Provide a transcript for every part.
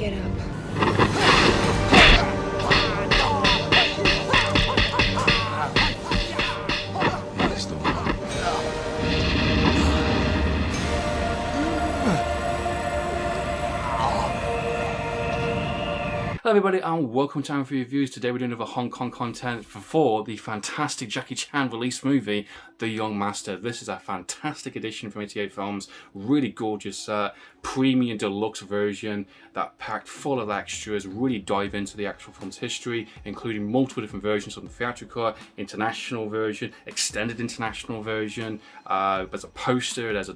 Get up. Hello everybody and welcome to Amphlett Reviews. Today we're doing another Hong Kong content for the fantastic Jackie Chan release movie, The Young Master. This is a fantastic edition from 88 Films, really gorgeous premium deluxe version that packed full of extras, really dive into the actual film's history, including multiple different versions of the theatrical, international version, extended international version. There's a poster, there's a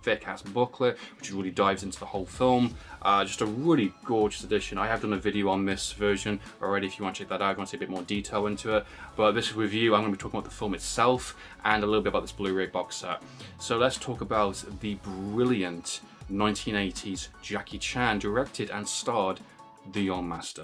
thick ass booklet which really dives into the whole film. Just a really gorgeous edition. I have done a video on this version already if you want to check that out, if you want to see a bit more detail into it. But this review, I'm going to be talking about the film itself and a little bit about this Blu-ray box set. So let's talk about the brilliant 1980s Jackie Chan directed and starred The Young Master.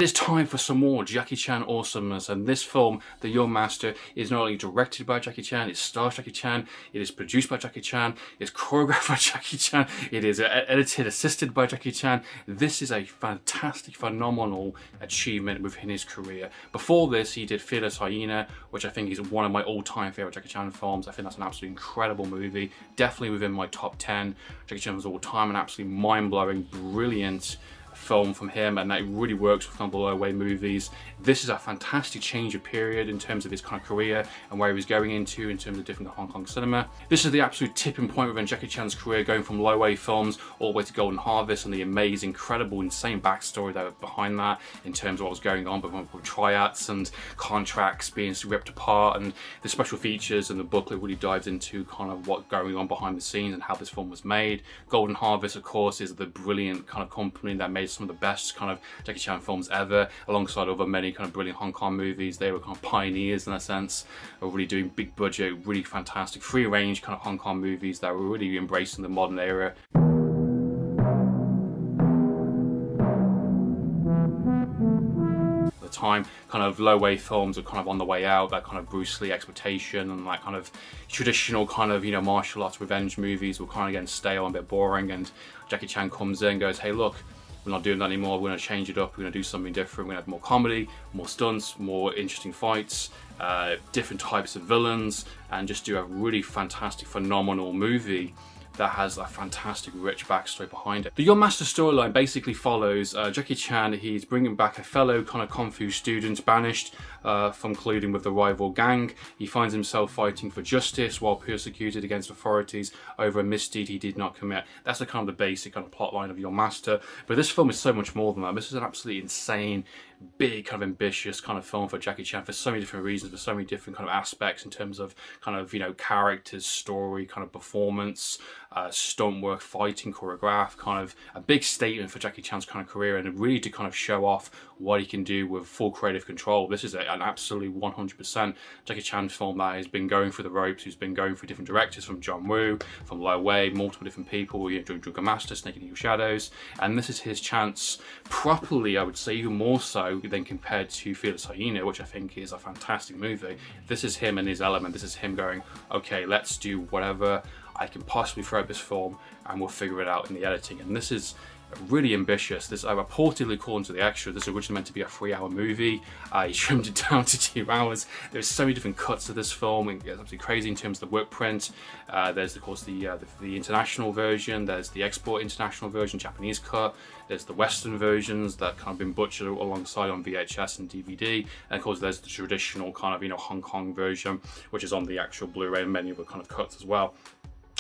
It's time for some more Jackie Chan awesomeness, and this film, The Young Master, is not only directed by Jackie Chan, it stars Jackie Chan, it is produced by Jackie Chan, it's choreographed by Jackie Chan, it is edited, assisted by Jackie Chan. This is a fantastic, phenomenal achievement within his career. Before this, he did Fearless Hyena, which I think is one of my all-time favourite Jackie Chan films. I think that's an absolutely incredible movie, definitely within my top 10 Jackie Chan films of all time, an absolutely mind-blowing, brilliant film from him, and that really works with kind of blow-away movies. This is a fantastic change of period in terms of his kind of career and where he was going into in terms of different Hong Kong cinema. This is the absolute tipping point within Jackie Chan's career, going from low-A films all the way to Golden Harvest, and the amazing, incredible, insane backstory that was behind that in terms of what was going on with triads and contracts being ripped apart, and the special features and the booklet really dives into kind of what's going on behind the scenes and how this film was made. Golden Harvest, of course, is the brilliant kind of company that made some of the best kind of Jackie Chan films ever, alongside other many kind of brilliant Hong Kong movies. They were kind of pioneers in a sense of really doing big budget, really fantastic, free range kind of Hong Kong movies that were really embracing the modern era. Time, kind of low-A films are kind of on the way out, that kind of Bruce Lee exploitation and like kind of traditional kind of, you know, martial arts revenge movies were kind of getting stale and a bit boring, and Jackie Chan comes in and goes, hey look, we're not doing that anymore, we're going to change it up, we're going to do something different, we're going to have more comedy, more stunts, more interesting fights, different types of villains, and just do a really fantastic, phenomenal movie that has a fantastic, rich backstory behind it. The Young Master storyline basically follows Jackie Chan. He's bringing back a fellow kind of Kung Fu student banished from colluding with the rival gang. He finds himself fighting for justice while persecuted against authorities over a misdeed he did not commit. That's the kind of the basic kind of plot line of Young Master. But this film is so much more than that. This is an absolutely insane, big, kind of ambitious kind of film for Jackie Chan for so many different reasons, for so many different kind of aspects in terms of kind of, you know, characters, story, kind of performance, stunt work, fighting, choreograph, kind of a big statement for Jackie Chan's kind of career, and really to kind of show off what he can do with full creative control. This is an absolutely 100% Jackie Chan film that has been going through the ropes, who's been going through different directors, from John Woo, from Lo Wei, multiple different people, you know, Drunken Master, Snake and Evil Shadows, and this is his chance properly, I would say, even more so than compared to Fearless Hyena, which I think is a fantastic movie. This is him in his element. This is him going, okay, let's do whatever I can possibly throw at this film and we'll figure it out in the editing. And this is really ambitious. This, reportedly, according to the extra, this is originally meant to be a 3-hour movie. He trimmed it down to 2 hours. There's so many different cuts of this film. It's absolutely crazy in terms of the work print. There's, of course, the international version. There's the export international version, Japanese cut. There's the Western versions that kind of been butchered alongside on VHS and DVD. And of course, there's the traditional kind of, you know, Hong Kong version, which is on the actual Blu-ray and many other kind of cuts as well.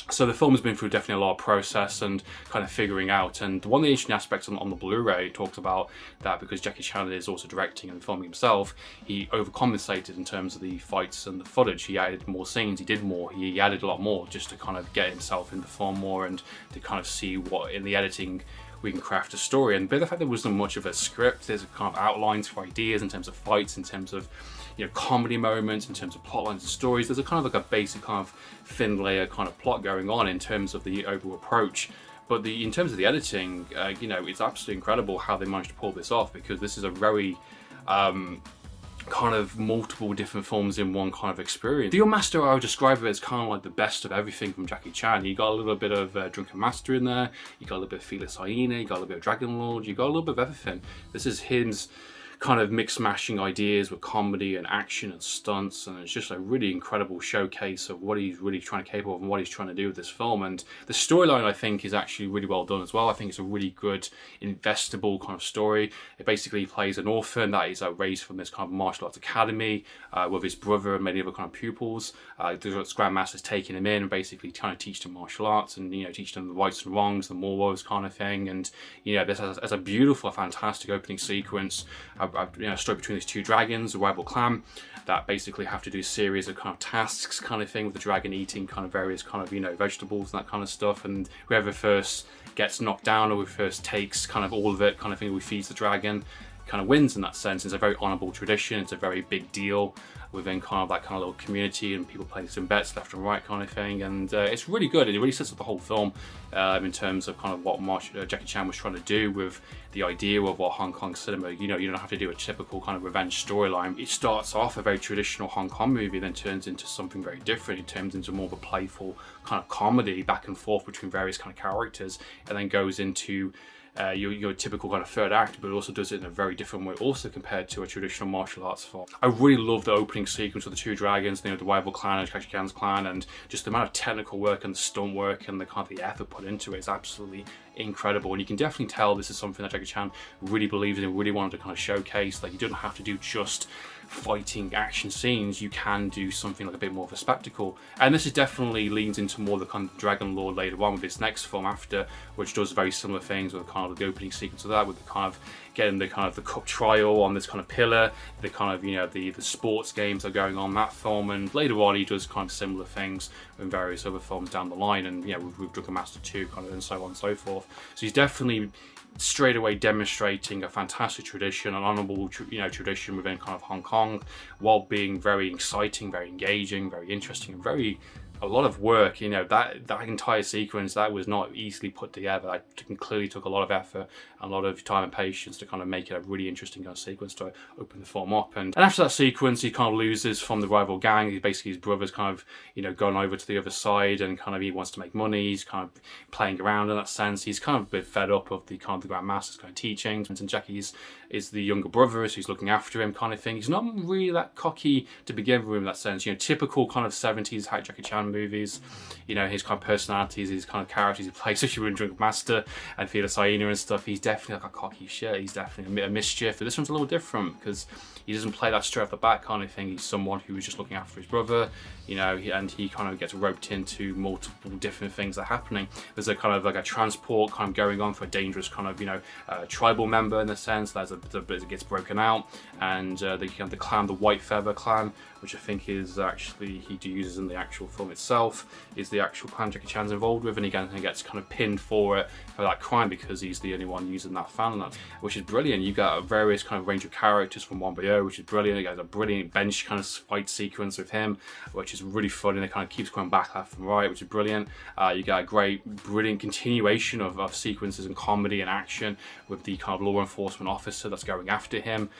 So the film has been through definitely a lot of process and kind of figuring out, and one of the interesting aspects on the Blu-ray talks about that, because Jackie Chan is also directing and filming himself, he overcompensated in terms of the fights and the footage. He added more scenes, he did more, he added a lot more just to kind of get himself in the film more and to kind of see what in the editing we can craft a story. And the fact there wasn't much of a script, there's kind of outlines for ideas in terms of fights, in terms of, you know, comedy moments, in terms of plot lines and stories. There's a kind of like a basic kind of thin layer kind of plot going on in terms of the overall approach. But in terms of the editing, you know, it's absolutely incredible how they managed to pull this off, because this is a very kind of multiple different films in one kind of experience. The Unmastered, I would describe it as kind of like the best of everything from Jackie Chan. You got a little bit of Drunken Master in there, you got a little bit of Felix Hyena, you got a little bit of Dragon Lord, you got a little bit of everything. This is his kind of mix-mashing ideas with comedy and action and stunts, and it's just a really incredible showcase of what he's really trying to capable of and what he's trying to do with this film. And the storyline, I think, is actually really well done as well. I think it's a really good, investable kind of story. It basically plays an orphan that is raised from this kind of martial arts academy with his brother and many other kind of pupils. The Grandmaster's taking him in and basically trying to teach them martial arts and, you know, teach them the rights and wrongs, the morals kind of thing. And, you know, this has a beautiful, fantastic opening sequence. You know, story between these two dragons, a rival clan, that basically have to do a series of kind of tasks kind of thing, with the dragon eating kind of various kind of, you know, vegetables and that kind of stuff, and whoever first gets knocked down or who first takes kind of all of it kind of thing, who feeds the dragon, kind of wins in that sense. It's a very honourable tradition, it's a very big deal within kind of that kind of little community, and people playing some bets left and right kind of thing. And it's really good. It really sets up the whole film in terms of kind of what Jackie Chan was trying to do with the idea of what Hong Kong cinema, you know, you don't have to do a typical kind of revenge storyline. It starts off a very traditional Hong Kong movie, then turns into something very different. It turns into more of a playful kind of comedy back and forth between various kind of characters, and then goes into your typical kind of third act, but it also does it in a very different way, also compared to a traditional martial arts film. I really love the opening sequence with the two dragons, you know, the rival clan and Jackie Chan's clan, and just the amount of technical work and the stunt work and the kind of the effort put into it is absolutely incredible. And you can definitely tell this is something that Jackie Chan really believed in and really wanted to kind of showcase. Like, you don't have to do just fighting action scenes, you can do something like a bit more of a spectacle. And this is definitely leans into more the kind of Dragon Lord later on with his next film after, which does very similar things with kind of the opening sequence of that, with the kind of getting the kind of the cup trial on this kind of pillar, the kind of, you know, the sports games are going on in that film, and later on he does kind of similar things in various other films down the line, and, you know, with Drunken Master 2 kind of, and so on and so forth. So he's definitely straight away demonstrating a fantastic tradition, an honourable tradition within kind of Hong Kong, while being very exciting, very engaging, very interesting, and very a lot of work. You know, that entire sequence, that was not easily put together. It clearly took a lot of effort and a lot of time and patience to kind of make it a really interesting kind of sequence to open the film up. And after that sequence, he kind of loses from the rival gang. Basically, his brother's kind of, you know, gone over to the other side, and kind of he wants to make money. He's kind of playing around in that sense. He's kind of a bit fed up of the kind of the Grandmaster's kind of teachings. And Jackie is the younger brother, so he's looking after him kind of thing. He's not really that cocky to begin with in that sense. You know, typical kind of 70s Jackie Chan movies. You know, his kind of personalities, his kind of characters he plays, especially in Drunken Master and Felix Hyena and stuff. He's definitely like a cocky shit. He's definitely a mischief. But this one's a little different because he doesn't play that straight off the bat kind of thing. He's someone who is just looking after his brother, you know, and he kind of gets roped into multiple different things that are happening. There's a kind of like a transport kind of going on for a dangerous kind of, you know, tribal member in the sense that it gets broken out, and the clan, the White Feather clan, which I think is actually he uses in the actual film itself, is the actual clan Jackie Chan's involved with, and he gets kind of pinned for that crime because he's the only one using that fan, which is brilliant. You got a various kind of range of characters from 1BO, which is brilliant. You got a brilliant bench kind of fight sequence with him, which is really funny, and it kind of keeps going back left and right, which is brilliant. You got a brilliant continuation of sequences and comedy and action with the kind of law enforcement officer that's going after him,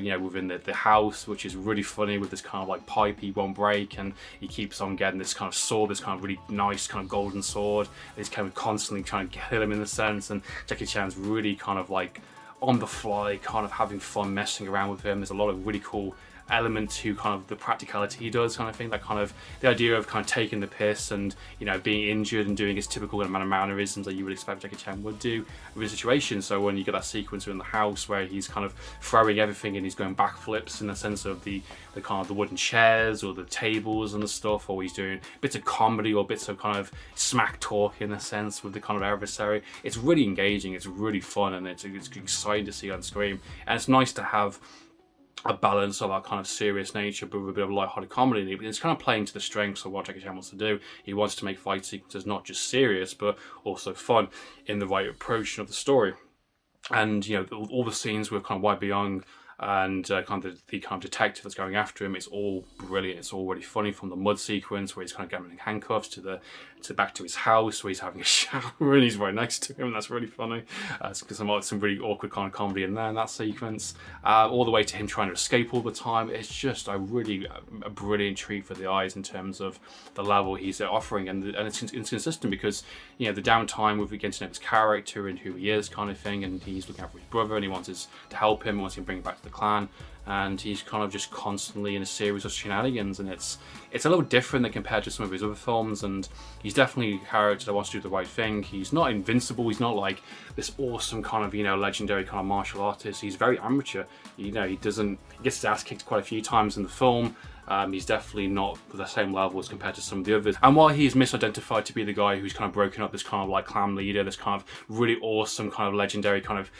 you know, within the house, which is really funny with this kind of like pipe he won't break, and he keeps on getting this kind of sword, this kind of really nice kind of golden sword. He's kind of constantly trying to kill him in a sense, and Jackie Chan's really kind of like on the fly, kind of having fun messing around with him. There's a lot of really cool element to kind of the practicality he does kind of thing, that kind of the idea of kind of taking the piss and, you know, being injured and doing his typical kind of mannerisms that you would expect Jackie Chan would do with a situation. So when you get that sequence in the house where he's kind of throwing everything and he's going backflips in the sense of the kind of the wooden chairs or the tables and the stuff, or he's doing bits of comedy or bits of kind of smack talk in a sense with the kind of adversary, it's really engaging, it's really fun, and it's exciting to see on screen. And it's nice to have a balance of that kind of serious nature but with a bit of light-hearted comedy. It's kind of playing to the strengths of what Jackie Chan wants to do. He wants to make fight sequences not just serious but also fun in the right approach of the story. And, you know, all the scenes with kind of YB Young and the kind of detective that's going after him. It's all brilliant. It's all really funny, from the mud sequence where he's kind of getting in handcuffs to back to his house where he's having a shower and he's right next to him. That's really funny. Because some really awkward kind of comedy in there in that sequence. All the way to him trying to escape all the time. It's just a brilliant treat for the eyes in terms of the level he's offering, and it's consistent because, you know, the downtime with getting to know his character and who he is kind of thing, and he's looking out for his brother and he wants to help him, wants him to bring him back to the clan, and he's kind of just constantly in a series of shenanigans, and it's a little different than compared to some of his other films, and he's definitely a character that wants to do the right thing. He's not invincible, he's not like this awesome kind of, you know, legendary kind of martial artist. He's very amateur, you know. He gets his ass kicked quite a few times in the film. He's definitely not the same level as compared to some of the others. And while he's misidentified to be the guy who's kind of broken up this kind of like clan leader, this kind of really awesome kind of legendary kind of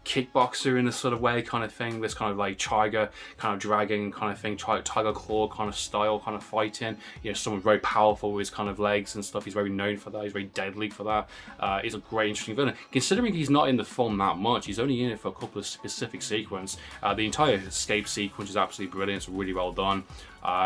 kickboxer in this sort of way kind of thing, this kind of like tiger kind of dragging kind of thing, tiger claw kind of style kind of fighting, you know, someone very powerful with his kind of legs and stuff. He's very known for that. He's very deadly for that. He's a great, interesting villain. Considering he's not in the film that much, he's only in it for a couple of specific sequences. The entire escape sequence is absolutely brilliant. It's really well done.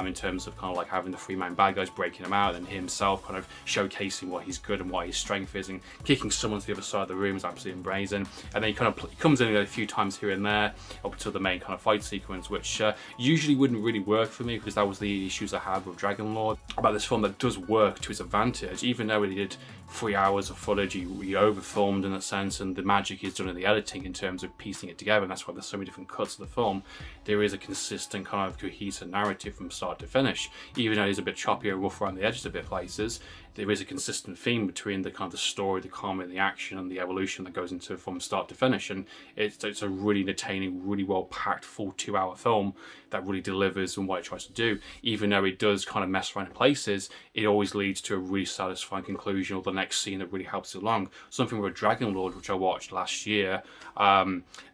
In terms of kind of like having the three-man bad guys breaking him out and himself kind of showcasing what he's good and what his strength is, and kicking someone to the other side of the room is absolutely brazen. And then he kind of comes in a few times here and there up until the main kind of fight sequence, which usually wouldn't really work for me because that was the issues I had with Dragon Lord. About this film, that does work to his advantage, even though he did 3 hours of footage, he over-filmed in a sense, and the magic is done in the editing in terms of piecing it together, and that's why there's so many different cuts of the film. There is a consistent kind of cohesive narrative from start to finish, even though it's a bit choppy or rough around the edges a bit places. There is a consistent theme between the kind of story, the comedy, the action, and the evolution that goes into from start to finish, and it's a really entertaining, really well-packed full 2-hour film that really delivers on what it tries to do. Even though it does kind of mess around in places, it always leads to a really satisfying conclusion or the next scene that really helps it along. Something with Dragon Lord, which I watched last year,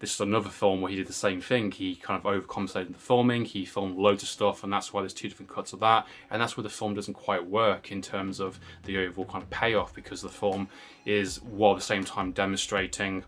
this is another film where he did the same thing. He kind of overcompensated in the filming, he filmed loads of stuff, and that's why there's 2 different cuts of that, and that's where the film doesn't quite work in terms of the overall kind of payoff, because the film is, while at the same time demonstrating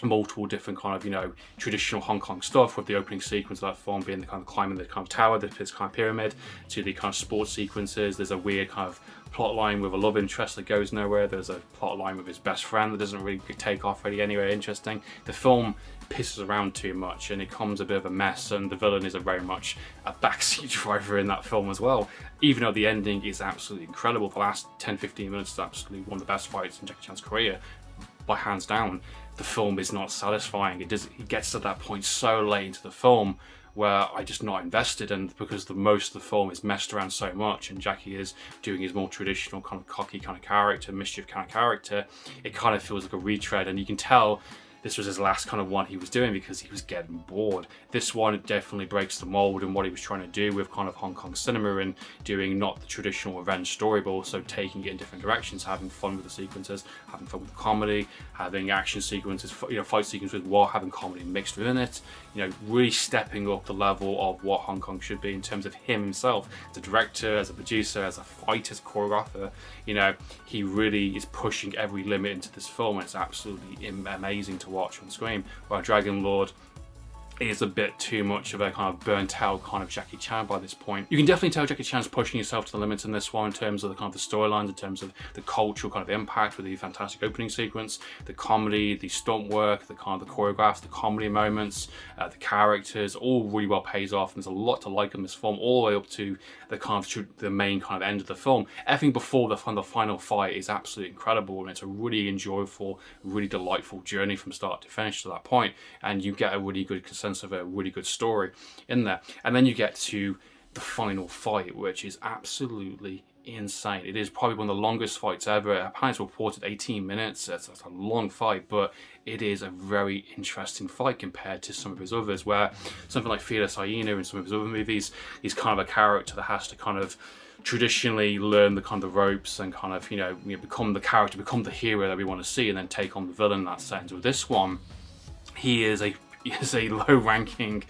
multiple different kind of, you know, traditional Hong Kong stuff, with the opening sequence of that film being the kind of climbing the kind of tower, this kind of pyramid, to the kind of sports sequences. There's a weird kind of plot line with a love interest that goes nowhere. There's a plot line with his best friend that doesn't really take off really anywhere interesting. The film pisses around too much and it becomes a bit of a mess, and the villain is very much a backseat driver in that film as well. Even though the ending is absolutely incredible, the last 10-15 minutes is absolutely one of the best fights in Jackie Chan's career, by hands down. The film is not satisfying. It gets to that point so late into the film where I just not invested, and because most of the film is messed around so much and Jackie is doing his more traditional kind of cocky kind of character, mischief kind of character, it kind of feels like a retread, and you can tell this was his last kind of one he was doing because he was getting bored. This one definitely breaks the mold and what he was trying to do with kind of Hong Kong cinema, and doing not the traditional revenge story, but also taking it in different directions, having fun with the sequences, having fun with the comedy, having action sequences, you know, fight sequences while having comedy mixed within it. You know, really stepping up the level of what Hong Kong should be in terms of him himself as a director, as a producer, as a fighter, as a choreographer. You know, he really is pushing every limit into this film, and it's absolutely amazing to watch on screen. While Dragon Lord is a bit too much of a kind of burnt out kind of Jackie Chan by this point. You can definitely tell Jackie Chan's pushing himself to the limits in this one in terms of the kind of the storylines, in terms of the cultural kind of impact with the fantastic opening sequence, the comedy, the stunt work, the kind of the choreographs, the comedy moments, the characters, all really well pays off. And there's a lot to like in this film, all the way up to the kind of the main kind of end of the film. Everything before the final fight is absolutely incredible, and it's a really enjoyable, really delightful journey from start to finish to that point, and you get a really good sense of a really good story in there. And then you get to the final fight, which is absolutely insane. It is probably one of the longest fights ever. Apparently it's reported 18 minutes. That's a long fight, but it is a very interesting fight compared to some of his others, where something like Fearless Hyena in some of his other movies, he's kind of a character that has to kind of traditionally learn the kind of ropes and kind of, you know, become the character, become the hero that we want to see, and then take on the villain in that sense. With this one, he is a is a low-ranking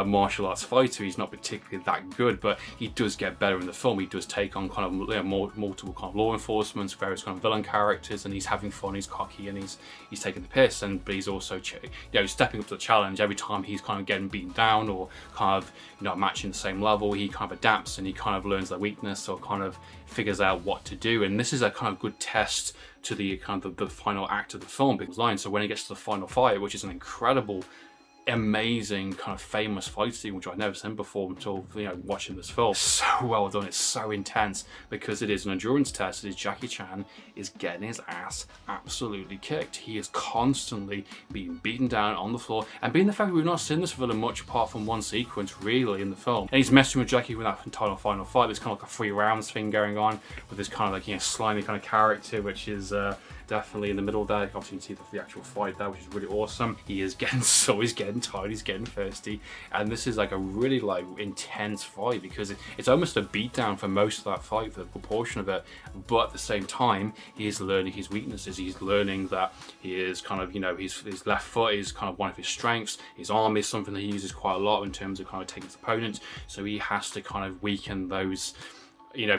martial arts fighter. He's not particularly that good, but he does get better in the film. He does take on kind of multiple kind of law enforcement, various kind of villain characters, and he's having fun. He's cocky and he's taking the piss, but he's also stepping up to the challenge. Every time he's kind of getting beaten down or kind of matching the same level, he kind of adapts and he kind of learns their weakness or kind of figures out what to do. And this is a kind of good test to the kind of the final act of the film, because so when he gets to the final fight, which is an incredible, amazing kind of famous fight scene, which I've never seen before until watching this film. So well done. It's so intense because it is an endurance test. It is Jackie Chan is getting his ass absolutely kicked. He is constantly being beaten down on the floor, and being the fact that we've not seen this villain much apart from one sequence really in the film, and he's messing with Jackie with that entire final fight. There's kind of like a 3 rounds thing going on with this kind of like slimy kind of character, which is definitely in the middle there. Obviously you can see the actual fight there, which is really awesome. He's getting tired, he's getting thirsty, and this is like a really like intense fight because it's almost a beatdown for most of that fight, for the proportion of it, but at the same time he is learning his weaknesses. He's learning that he is kind of his left foot is kind of one of his strengths. His arm is something that he uses quite a lot in terms of kind of taking his opponents, so he has to kind of weaken those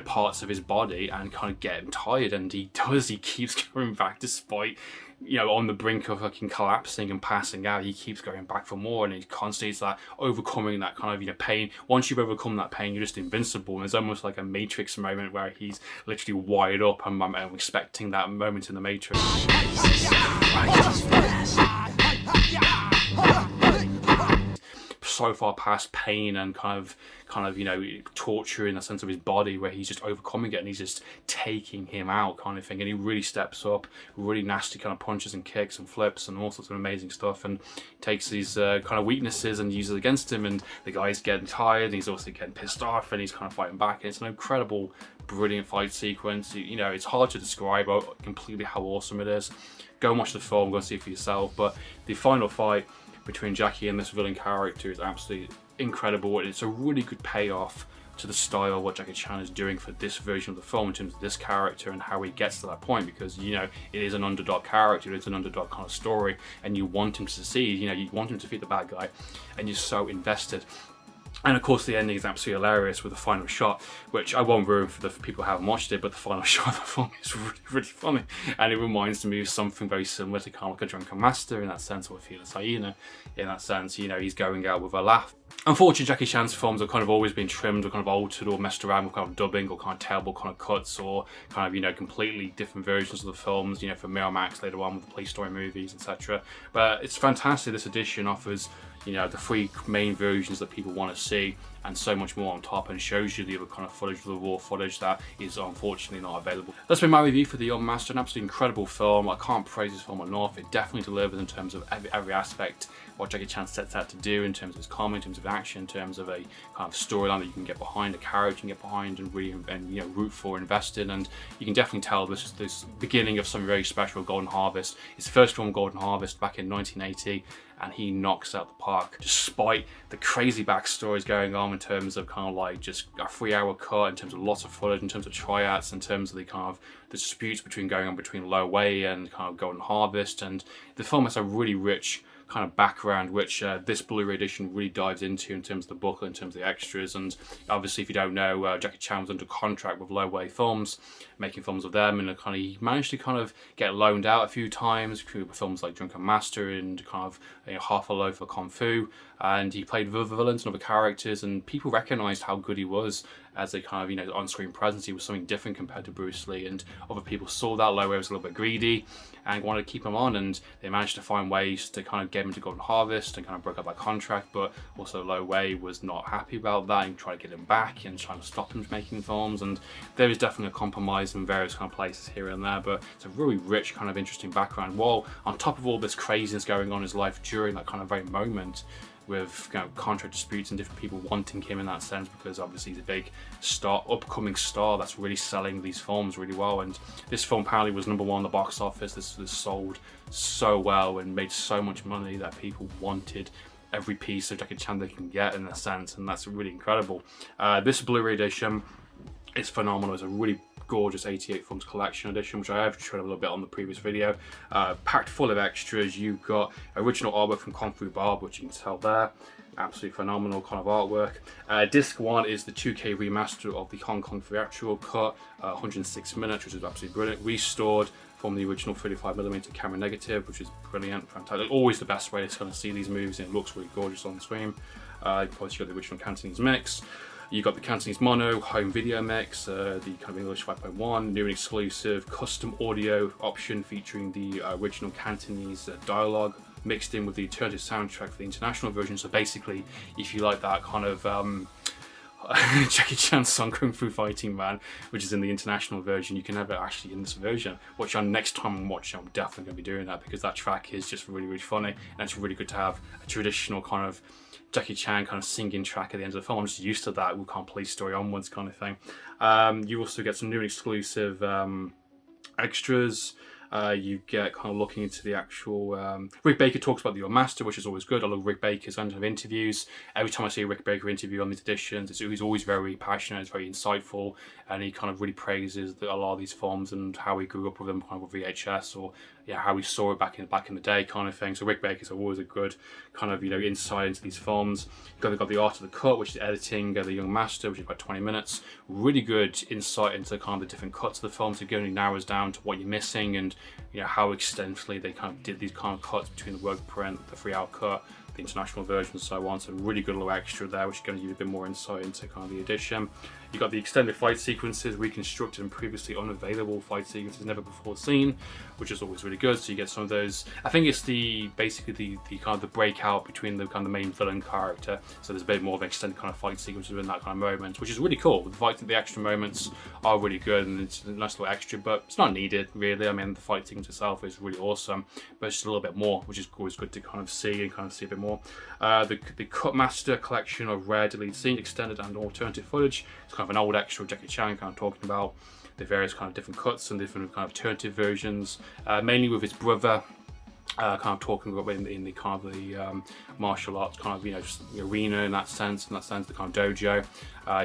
parts of his body and kind of get him tired, and he keeps going back despite on the brink of fucking collapsing and passing out. He keeps going back for more, and he constantly is that overcoming that kind of pain. Once you've overcome that pain, you're just invincible, and it's almost like a Matrix moment where he's literally wired up, and I'm expecting that moment in the Matrix. So far past pain and kind of torture in the sense of his body, where he's just overcoming it and he's just taking him out kind of thing, and he really steps up, really nasty kind of punches and kicks and flips and all sorts of amazing stuff, and takes these kind of weaknesses and uses against him, and the guy's getting tired and he's also getting pissed off and he's kind of fighting back, and it's an incredible, brilliant fight sequence. It's hard to describe completely how awesome it is. Go and watch the film, go and see it for yourself, but the final fight between Jackie and this villain character is absolutely incredible. It's a really good payoff to the style of what Jackie Chan is doing for this version of the film in terms of this character and how he gets to that point, because it is an underdog character, it's an underdog kind of story, and you want him to succeed, you want him to defeat the bad guy, and you're so invested. And of course the ending is absolutely hilarious with the final shot, which I won't ruin for the people who haven't watched it, but the final shot of the film is really, really funny. And it reminds me of something very similar to kind of like a Drunken Master in that sense, or Fearless Hyena in that sense. He's going out with a laugh. Unfortunately, Jackie Chan's films have kind of always been trimmed or kind of altered or messed around with kind of dubbing or kind of terrible kind of cuts, or kind of, completely different versions of the films, for Miramax later on with the Police Story movies, etc. But it's fantastic. This edition offers the 3 main versions that people want to see, and so much more on top, and shows you the other kind of footage, the raw footage that is unfortunately not available. That's been my review for The Unmastered. An absolutely incredible film. I can't praise this film enough. It definitely delivers in terms of every aspect what Jackie Chan sets out to do, in terms of his comedy, in terms of action, in terms of a kind of storyline that you can get behind, a character you can get behind and really root for, invest in, and you can definitely tell this is this beginning of something very special. Golden Harvest, his first film Golden Harvest back in 1980, and he knocks out the park despite the crazy backstories going on in terms of kind of like just a 3-hour cut, in terms of lots of footage, in terms of triads, in terms of the kind of the disputes going on between Lo Wei and kind of Golden Harvest. And the film has a really rich kind of background, which this Blu-ray edition really dives into in terms of the booklet, in terms of the extras. And obviously, if you don't know, Jackie Chan was under contract with Lo Wei Films, making films with them, and he managed to kind of get loaned out a few times with films like Drunken Master and kind of Half a Loaf of Kung Fu, and he played villains and other characters, and people recognized how good he was as a kind of on-screen presence. He was something different compared to Bruce Lee, and other people saw that Lo Wei was a little bit greedy and wanted to keep him on, and they managed to find ways to kind of get him to Golden Harvest and kind of broke up that contract. But also Lo Wei was not happy about that and tried to get him back and trying to stop him from making films, and there is definitely a compromise in various kind of places here and there. But it's a really rich kind of interesting background, while on top of all this craziness going on in his life during that kind of very moment, with contract disputes and different people wanting him in that sense, because obviously he's a big star, upcoming star that's really selling these films really well. And this film apparently was #1 on the box office. This sold so well and made so much money that people wanted every piece of Jackie Chan they can get in a sense, and that's really incredible. This Blu-ray edition is phenomenal. It's a really gorgeous 88 films collection edition, which I have showed a little bit on the previous video. Packed full of extras. You've got original artwork from Kung Fu Bob, which you can tell there. Absolutely phenomenal kind of artwork. Disc 1 is the 2K remaster of the Hong Kong theatrical cut, 106 minutes, which is absolutely brilliant. Restored from the original 35mm camera negative, which is brilliant, fantastic. Always the best way to kind of see these movies, and it looks really gorgeous on screen. Of course, you've got the original Cantonese mix. You've got the Cantonese mono, home video mix, the kind of English 5.1, new and exclusive custom audio option featuring the original Cantonese dialogue mixed in with the alternative soundtrack for the international version. So basically, if you like that kind of Jackie Chan song Kung Fu Fighting Man, which is in the international version, you can have it actually in this version, which next time I'm watching, I'm definitely going to be doing that, because that track is just really, really funny, and it's really good to have a traditional kind of Jackie Chan kind of singing track at the end of the film. I'm just used to that, we can't police story onwards kind of thing. You also get some new and exclusive extras. You get kind of looking into the actual... Rick Baker talks about the Your Master, which is always good. I love Rick Baker's kind of interviews. Every time I see a Rick Baker interview on these editions, he's always very passionate, it's very insightful, and he kind of really praises a lot of these films and how he grew up with them kind of with VHS, or how he saw it back in the day kind of thing. So Rick Baker's always a good kind of insight into these films. You've got the Art of the Cut, which is editing the Young Master, which is about 20 minutes. Really good insight into kind of the different cuts of the film, so it only narrows down to what you're missing, and how extensively they kind of did these kind of cuts between the work print, the 3-hour cut, the international version, and so on. So really good little extra there, which is going to give you a bit more insight into kind of the edition. You've got the extended fight sequences, reconstructed and previously unavailable fight sequences never before seen, which is always really good. So you get some of those. I think it's basically the kind of the breakout between the kind of the main villain character. So there's a bit more of an extended kind of fight sequences in that kind of moment, which is really cool. The extra moments are really good, and it's a nice little extra, but it's not needed really. I mean, the fight sequence itself is really awesome, but it's just a little bit more, which is always good to kind of see a bit more. The Cut Master collection of rare deleted scenes, extended and alternative footage. It's kind of an old extra Jackie Chan, kind of talking about the various kind of different cuts and different kind of alternative versions, mainly with his brother, kind of talking about in the kind of the martial arts kind of just the arena in that sense, the kind of dojo.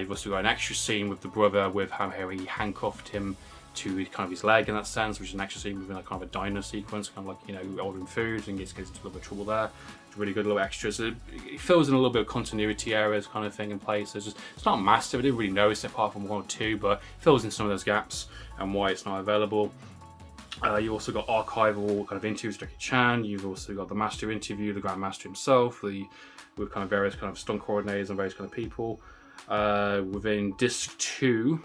You've also got an extra scene with the brother with how he handcuffed him to kind of his leg in that sense, which is an extra scene within a kind of a diner sequence, kind of like ordering food and gets into a little bit of trouble there. It's really good little extras. It fills in a little bit of continuity errors kind of thing in places. It's not massive, I didn't really notice it apart from 1 or 2, but it fills in some of those gaps and why it's not available. You also got archival kind of interviews with Jackie Chan. You've also got the Master interview, the Grand Master himself, with kind of various kind of stunt coordinators and various kind of people. Within Disc 2,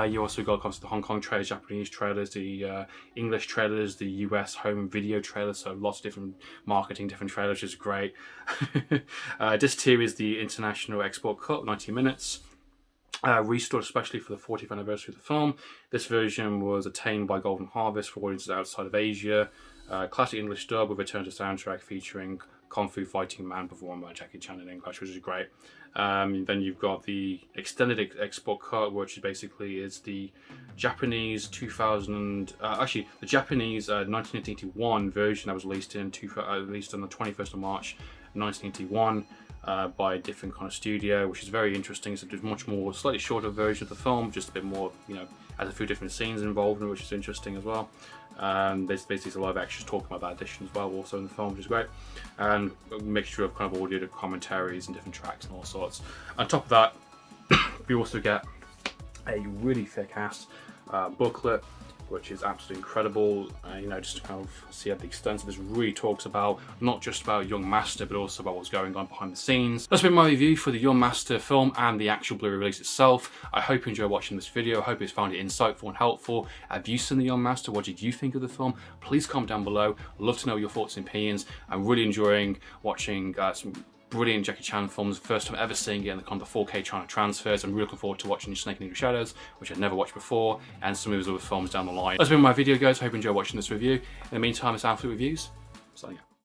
you also got the Hong Kong trailers, Japanese trailers, the English trailers, the US home video trailers, so lots of different marketing, different trailers, which is great. Disc 2 is the international export cut, 90 minutes. Restored especially for the 40th anniversary of the film. This version was attained by Golden Harvest for audiences outside of Asia. Classic English dub with alternative soundtrack featuring Kung Fu Fighting Man performed by Jackie Chan in English, which is great. Then you've got the extended export cut, which basically is the Japanese 1981 version that was released on the 21st of March 1981 by a different kind of studio, which is very interesting. So there's much more, slightly shorter version of the film, just a bit more, has a few different scenes involved in it, which is interesting as well. There's basically a lot of extras talking about that edition as well, also in the film, which is great. And a mixture of kind of audio commentaries and different tracks and all sorts. On top of that, we also get a really thick-ass booklet, which is absolutely incredible. Just to kind of see at the extent of this, really talks about not just about Young Master, but also about what's going on behind the scenes. That's been my review for the Young Master film and the actual Blu-ray release itself. I hope you enjoyed watching this video. I hope it's found it insightful and helpful. Have you seen the Young Master? What did you think of the film? Please comment down below. I'd love to know your thoughts and opinions. I'm really enjoying watching some brilliant Jackie Chan films, first time ever seeing it in the kind of 4K China transfers. I'm really looking forward to watching Snake and Needle Shadows, which I'd never watched before, and some of his other films down the line. That's been my video, guys. I hope you enjoyed watching this review. In the meantime, it's Amphlett Reviews. Signing out.